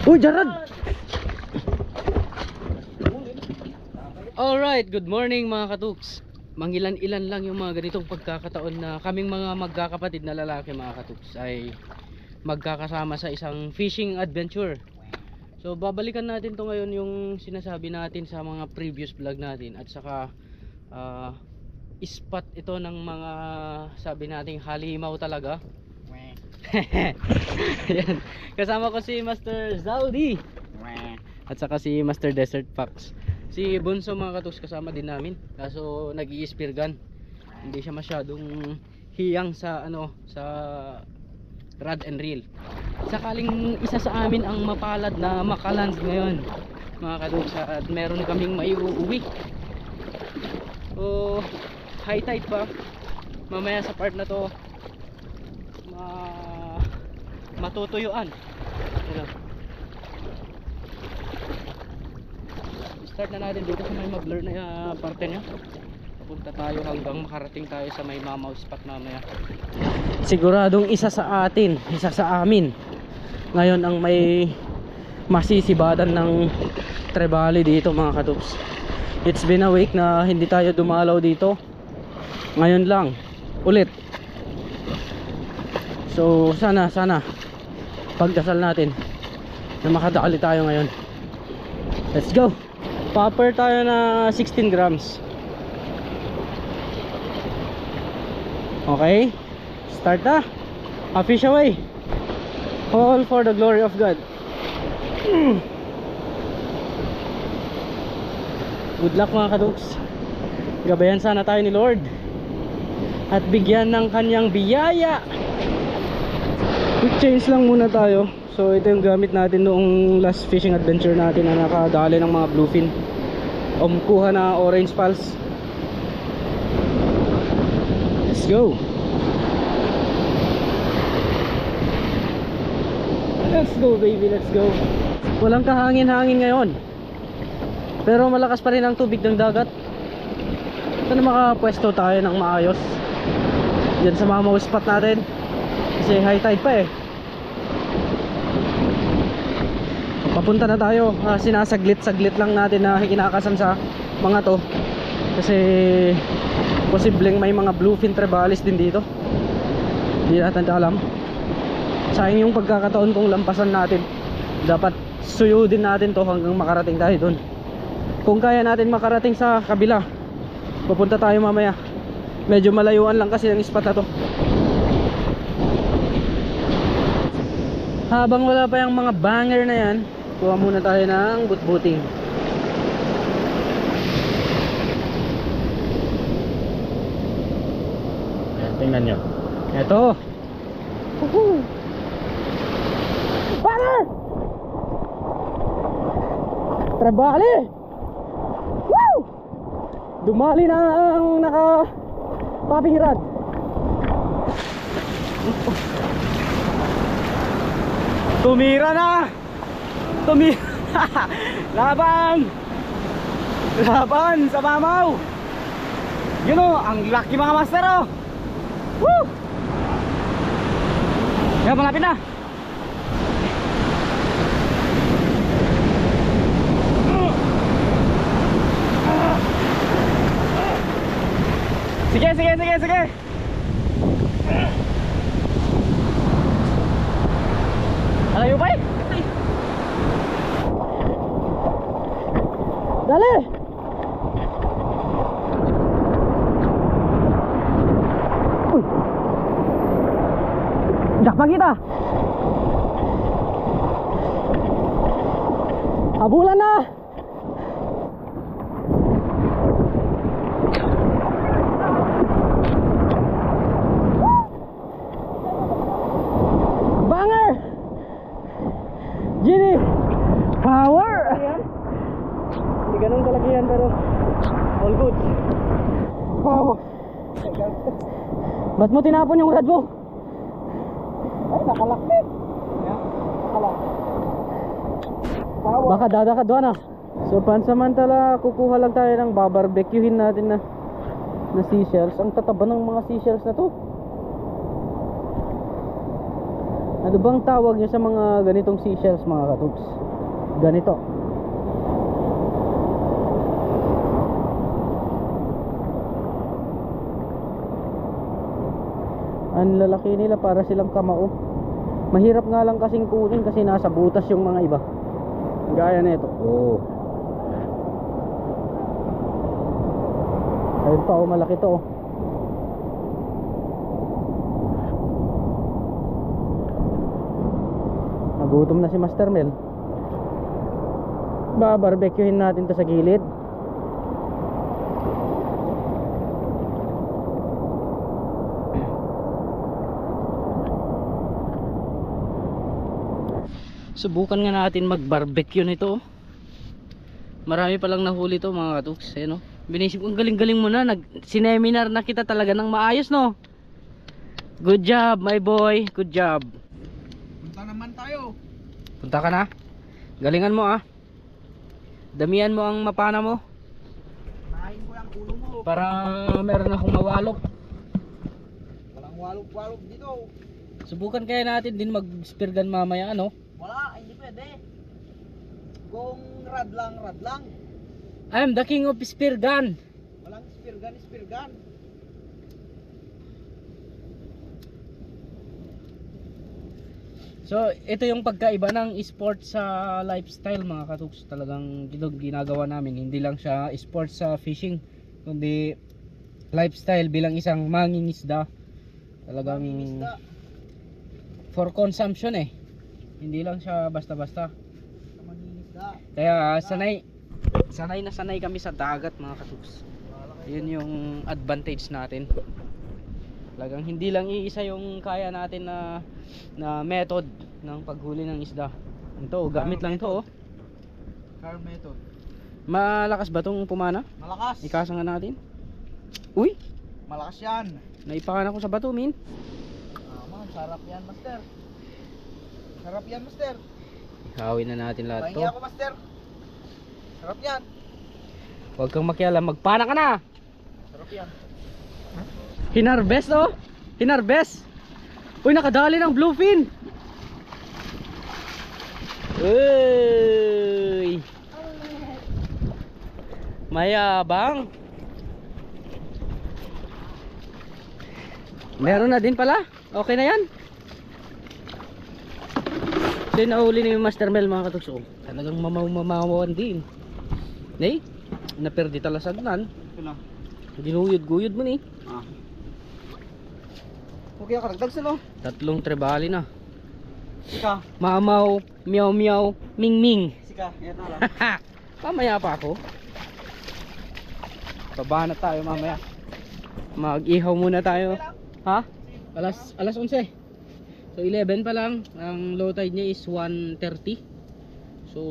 Uy, Jarad! Alright, good morning mga katuks. Mangilan-ilan lang yung mga ganitong pagkakataon na kaming mga magkakapatid na lalaki mga katuks ay magkakasama sa isang fishing adventure. So babalikan natin to ngayon yung sinasabi natin sa mga previous vlog natin. At saka spot ito ng mga sabi nating halimaw talaga. Yan. Kasama ko si Master Zaldi at saka si Master Desert Fox. Si Bunso mga katuks kasama din namin, kaso nag-i-spear gun. Hindi siya masyadong hiyang sa sa rod and reel. Sakaling isa sa amin ang mapalad na makaland ngayon mga katuks, at meron kaming maiuwi. So high tide pa mamaya sa part na to, matutuyuan. Start na natin dito sa may mag-blur na parte niya. Punta tayo hanggang makarating tayo sa may mamaw spot mamaya. Siguradong isa sa atin, isa sa amin ngayon ang may masisibadan ng Trebali dito mga katups. It's been a week na hindi tayo dumalaw dito. Ngayon lang ulit. So sana pagdasal natin na makadali tayo ngayon. Let's go. Popper tayo na 16 grams. Okay, start na. A fish away. All for the glory of God. Good luck mga kaduks. Gabayan sana tayo ni Lord at bigyan ng kanyang biyaya. Quick change lang muna tayo. So ito yung gamit natin noong last fishing adventure natin na nakadali ng mga bluefin. Kuha na orange pulse. Let's go. Let's go baby, let's go. Walang kahangin-hangin ngayon, pero malakas pa rin ang tubig ng dagat. Sana makapwesto tayo ng maayos diyan sa mamaw spot natin, kasi high tide pa eh. Papunta na tayo. Sinasaglit-saglit lang natin na kinakasan sa mga to, kasi posibleng may mga bluefin trebalis din dito. Hindi natin alam. Sayang yung pagkakataon kung lampasan natin. Dapat suyudin natin to hanggang makarating tayo dun. Kung kaya natin makarating sa kabila, pupunta tayo mamaya. Medyo malayuan lang kasi ang spot na to. Habang wala pa yung mga banger na yan, kuha muna tayo ng butbuting. Ayan, tingnan nyo. Eto. Banger! Trebali! Woo! Dumali na ang naka-popping rod. Tumira na! Laban! Laban sa mamaw! Yun o, ang laki mga master o! Woo! Kaya malapit na! Sige! Alayo pa eh! Dali! Uy! Jakpan kita! Habulan na! Banger! Gini! Power! Hindi ganun talaga yan, pero all good. Wow! Ba't mo tinapon yung rod mo? Ay, nakalakit. Nakalak. Baka dadakad doon ah. So pansamantala kukuha lang tayo ng babarbecuehin natin na seashells. Ang tataba ng mga seashells na to. Ano bang tawag niya sa mga ganitong seashells mga katuks? Ganito. Ang lalaki nila, para silang kamao. Mahirap nga lang kasing kunin kasi nasa butas yung mga iba. Gaya na ito. Oh. Ayun pa, oh, malaki to. Oh. Nagutom na si Master Mel. Babarbecuehin natin to sa gilid. Subukan nga natin mag-barbecue nito. Marami palang nahuli to mga katuks. Ayan, binisip ko, galing-galing mo na. Nag-seminar na kita talaga ng maayos, no? Good job, my boy. Good job. Punta naman tayo. Punta ka na. Galingan mo, ah. Damihan mo ang mapana mo. Nahin ko yung ulo mo. Para meron akong mawalok. Walang walog-walog dito. Subukan kaya natin din mag-spear gun mamaya, ano? Wala, hindi pwede. Kung rad lang. I'm the king of spear gun. Walang spear gun. So, ito yung pagkaiba ng sport sa lifestyle mga katuks. Talagang ginagawa namin. Hindi lang siya sport sa fishing, kundi lifestyle bilang isang mangingisda. Talagang Mangingisda. For consumption eh. Hindi lang siya basta-basta. Mangingisda. Kaya sanay na sanay kami sa dagat mga katuks. Yun yung advantage natin. Talagang hindi lang iisa yung kaya natin na method ng paghuli ng isda. Ito, gamit lang ito, oh. Car method. Malakas ba tong pumana? Malakas. Ikasa nga natin. Uy, Malakas yan. naipakan ako sa bato, min. Sarap yan, master. Sarap yan, master. Ihawin na natin lahat to. Pahingi ako, master. Sarap yan. Huwag kang makialam, magpana ka na. Sarap yan. Hinarvest, oh. Hinarvest. Uy, nakadali ng bluefin. Uy. Mayabang. Meron na din pala. Okay na yan. So yun, nahuli na yung Master Mel mga katuks. Oh, talagang mamawan din. Nay, naperdi talasagnan. Ito lang. Ginuyod-guyod mo ni. Okay, karagdag sila. 3 trebali na. Sika. Mamaw, meow meow, ming ming. Sika, yan na lang. Mamaya pa ako. Baba na tayo mamaya. Mag-ihaw muna tayo. Ha? Alas 11. So 11 pa lang. Ang low tide niya is 1:30. So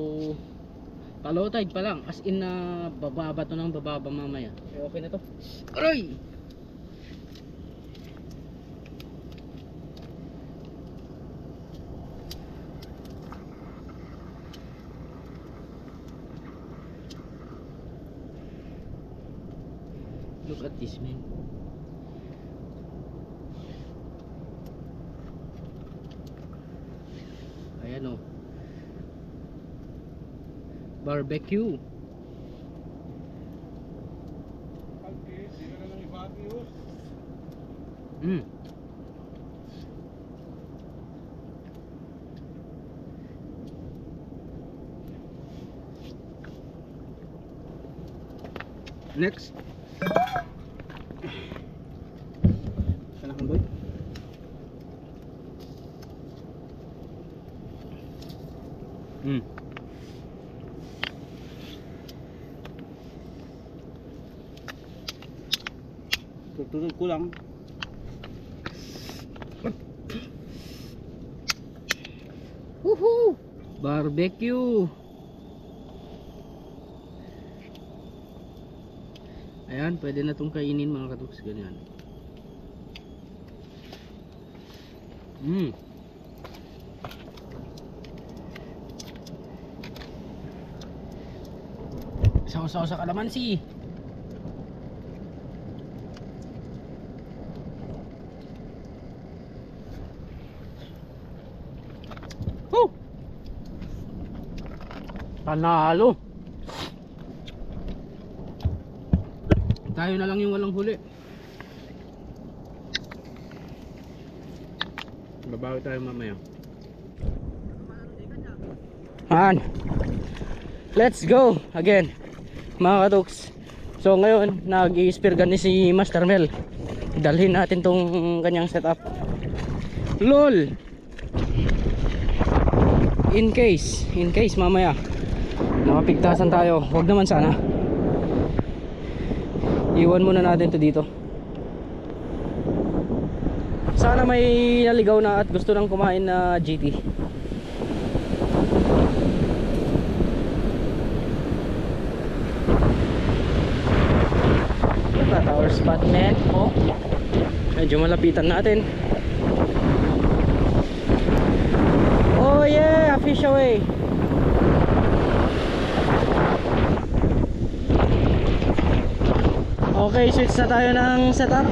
pa low tide pa lang. As in na bababa to ng bababa mamaya. Okay na to. Aray! Look at this, man. Ayan, oh. Barbecue. Next. Sana kang boy. Tutulog ko lang. Woohoo! Barbecue. Ayan, pwede na itong kainin mga katuks. Ganyan. Saw-saw sa kalamansi. Panalo. Tayo na lang yung walang huli. Babawi tayo mamaya. Han. Let's go again mga katuks. So ngayon nag-i-spear gun ni si Master Mel. Dalhin natin tong kanyang setup. LOL. In case mamaya makapigtasan tayo. Huwag naman sana. Iwan muna natin to dito. Sana may naligaw na at gusto nang kumain na GT. Got our spot, man. Oh, medyo malapitan natin. Oh yeah, fish away. Okay, switch na tayo ng setup.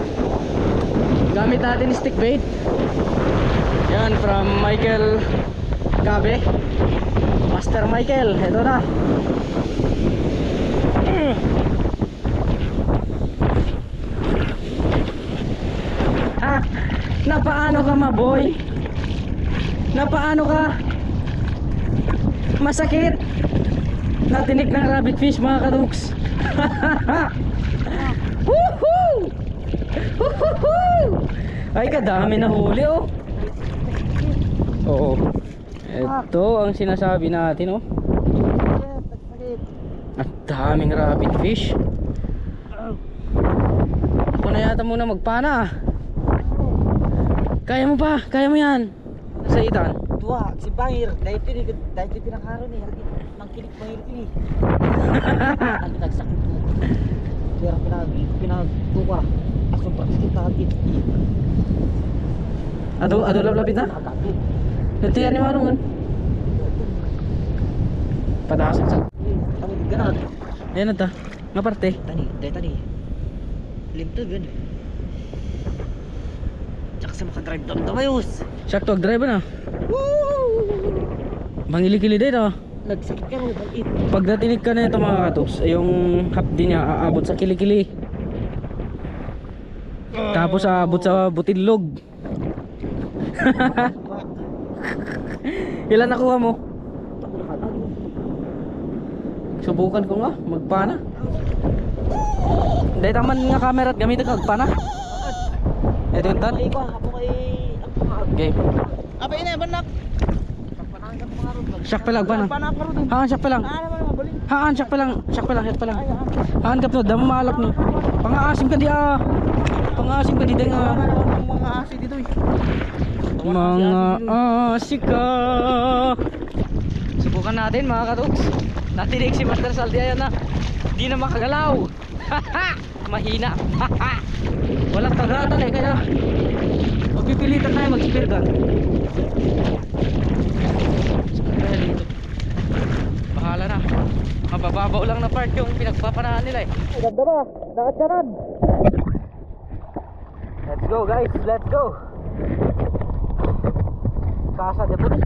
Gamit natin stick bait. Yan, from Michael Gabe. Master Michael, ito na. Ha? Napaano ka maboy? Napaano ka? Masakit. Natinik ng rabbit fish mga kaduks. Woohoo! Woohoo! Ay kadami na huli oh. Oo. Ito ang sinasabi natin oh. At daming rabbit fish. Ako na yata muna magpana. Kaya mo pa, kaya mo yan. Nasa itan. Tuwa, si Bangir. Dahil pinakaro niya. Mangkilik Bangir ini. Ang nagsakit ko. Pero pinagtuwa. Sobrang sakit. Ado lapit na. Nantiyan ni Marungan. Patasan sa. Kamu ganun. Ayan na ta. Nga parte. Tani. Limto gan. Tsaka sa makadrive down tamayos. Sakto drive na. Mangili-kili dito. Nagsakit ka rin. Pag natinig ka na ito mga katuks, yung hapdi niya aabot sa kilikili. Tapos aabot sa butilog. Ilan nakuha mo? Subukan ko nga, magpana. Dahil taman nga camera at gamitin ka, magpana. Ito yung tan. Okay. Apa ini benak? Siyak pelag pa na. Haan, siyak pelang. Haan, siyak pelang. Haan ka pa, damo maalak ni. Pang-aasim ka di ah. Pang-aasim ka di deng ah. Mga asi dito eh. Mga asika. Subukan natin mga katuks. Natinig si Master Saldi, ayan na. Di na makagalaw. Mahina. Walang tagatan eh, kaya magpipilitan tayo mag-spear gun. Kaya dito bahala na. Mabababaw lang na part yung pinagpapanahan nila eh. Ganda ba? Nakatsanad. Let's go guys, let's go. Casa de Puti.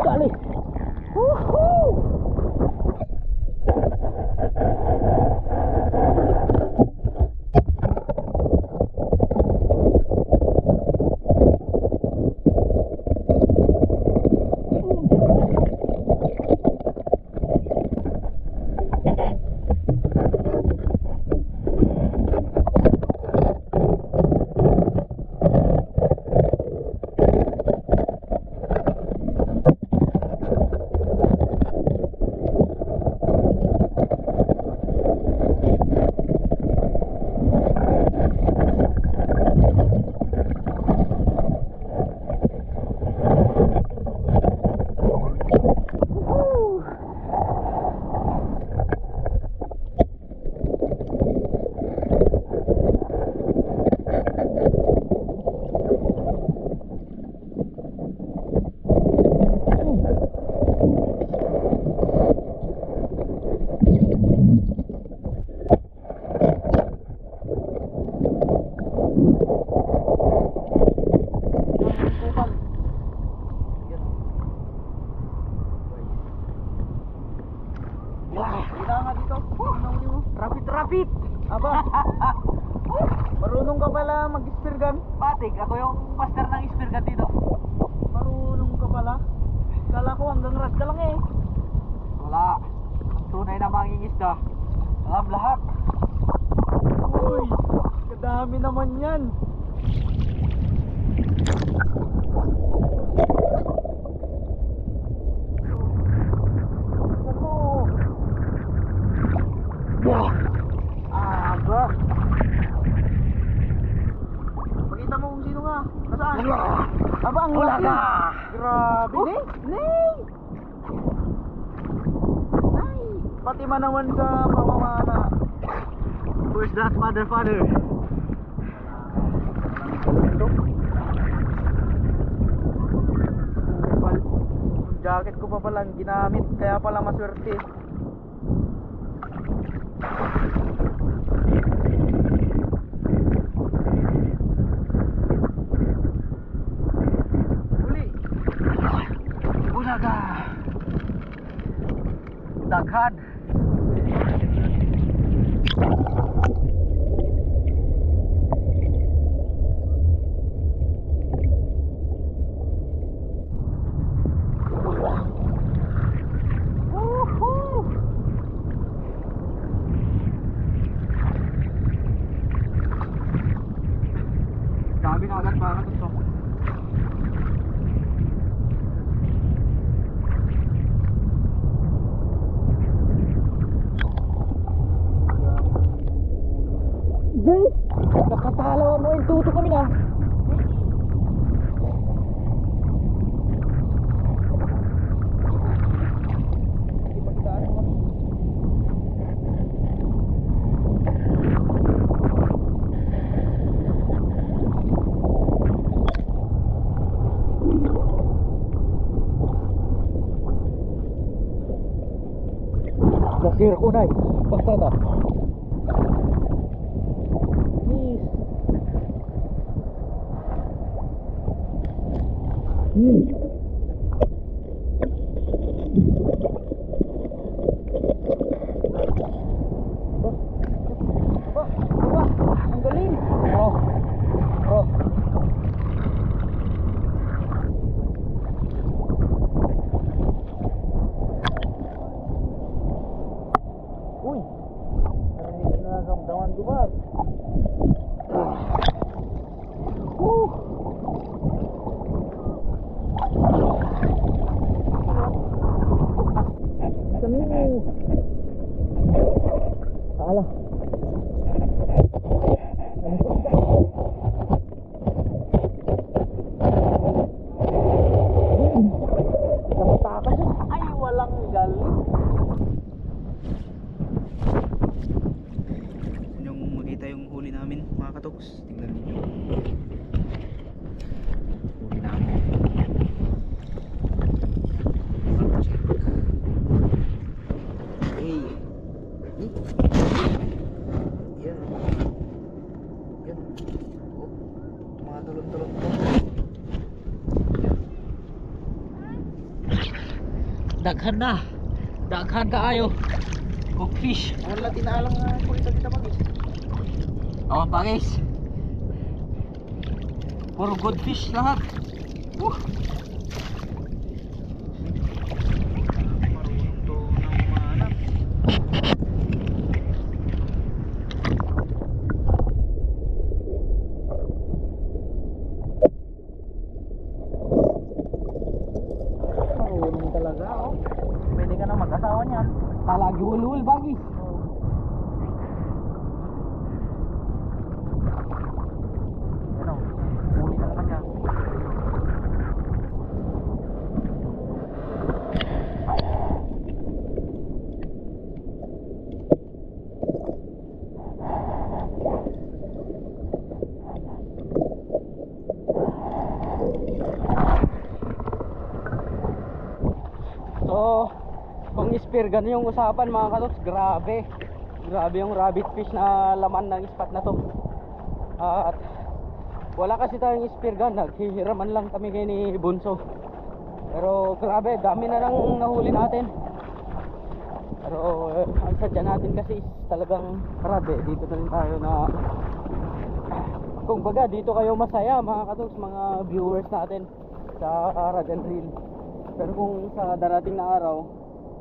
Dali. Woohoo! Kapit! Aba. Marunong ka pala mag-spear gun. Patik, ako yung master ng spear gun dito. Marunong ka pala. Kala ko hanggang rad ka lang eh. Wala. Tunay na mangingisda. Alam lahat. Uy, kadami naman yan. Ano? Aga. Pakita mo kung sino nga. Nasaan? Aba, ang Wala laki. ka. Grabe. Nay! Pati man naman sa pamamana. Where's that mother father? Yung jacket ko pa palang ginamit, kaya pala maswerte. Uli. Ulaga. Daghan. Dami na agad para ito. Guys, nakatalaw mo yung tuto kami na. Nasir ko na. Basta na. Ang galing. Oh. Oh. Uy, narinig na nakamdaman ko ba? Ala. Namatakas yun. Ay, walang galing. Yung makita yung huli namin mga katoks. Tingnan niyo. Huli namin. Hey. Yan. Yan. Oh. Tumatalon-talon to. Yan. Daghan na. Daghan kaayo. Cook fish. Wala tinalang kulita kita pag Oh, pagis. Puro good fish lahat. marunong to na umanap. Marunong talaga, oh. Pwede ka na mag-asawa niyan. Talagi ulul bagis. Ano? Huli na naman yan. So, kung spear gun yung usapan mga katoks, grabe. Grabe yung rabbit fish na laman ng spot na to. At wala kasi tayong spear gun, naghihiraman lang kami kay ni Bunso. Pero grabe, dami na nang nahuli natin. Pero ang sadya natin kasi is talagang grabe, dito na rin tayo na kung baga dito kayo masaya mga katuks, mga viewers natin sa Rad and Reel. Pero kung sa darating na araw,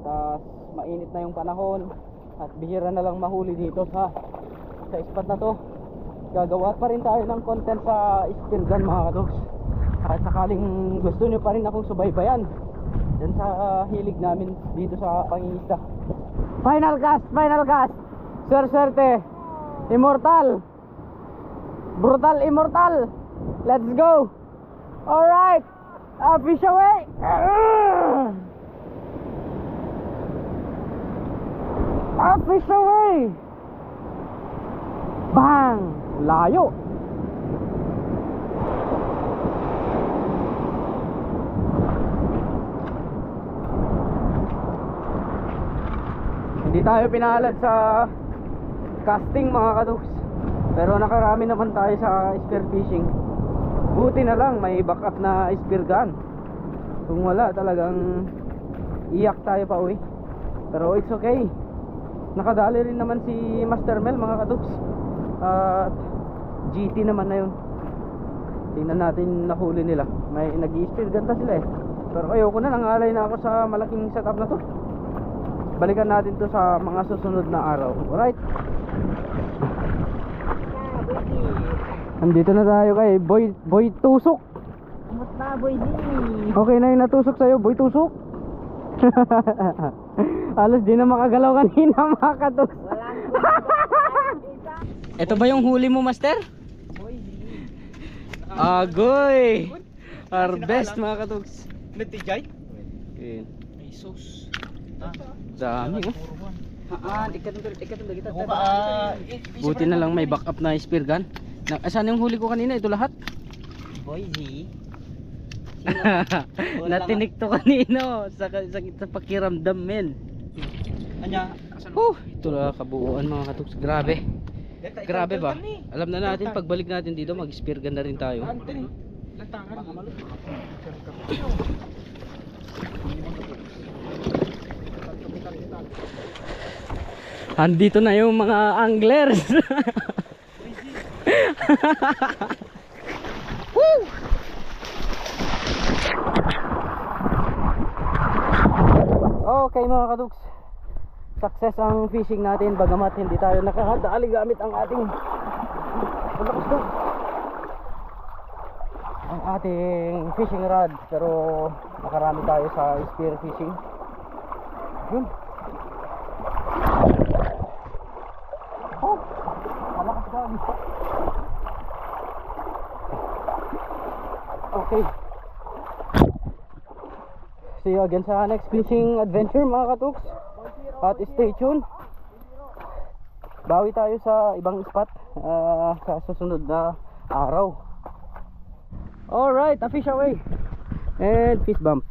tas mainit na yung panahon at bihira na lang mahuli dito sa spot na to, gagawa pa rin tayo ng content sa Speargun mga katuks. At sakaling gusto nyo pa rin akong subaybayan dyan sa hilig namin dito sa pangingisda. Final cast, swerte, immortal, brutal immortal, let's go. Alright, fish away. Fish away. Bang, layo. Hindi tayo pinalad sa casting mga katuks, pero nakarami naman tayo sa spear fishing. Buti na lang may backup na spear gun. Kung wala talagang iyak tayo pa uwi. Pero it's okay, nakadali rin naman si Master Mel mga katuks. At GT naman na yun. Tingnan natin nahuli nila. May nag-i-spear gun pa sila eh. Pero ayoko na, nangalay na ako sa malaking setup na to. Balikan natin to sa mga susunod na araw. Alright. Andito na tayo kay Boy Tusok. Kumusta, Boy D? Okay na yung natusok sa'yo, Boy Tusok. Halos di na makagalaw kanina mga katuks. Ito ba yung huli mo, Master? Boy D. Agoy! Harvest mga katuks. Natijay? Okay. Ay, sus. Dami oh. Kita. Buti na lang may backup na spear gun. Saan yung huli ko kanina? Ito lahat? Boy D. Natinik to kanino sa pakiramdam men. Anya, Ito lang kabuuan mga katuks. Grabe. Grabe ba? Alam na natin pagbalik natin dito mag spear gun na rin tayo. Andito na yung mga anglers. Woo! Okay mga katuks, success ang fishing natin bagamat hindi tayo nakakadali gamit ang ating fishing rod, pero nakarami tayo sa spear fishing. Yun. Oh, malakas gabi. Okay. See you again sa next fishing adventure mga katuks. At stay tuned. Bawi tayo sa ibang spot sa susunod na araw. Alright, a fish away. And fish bump.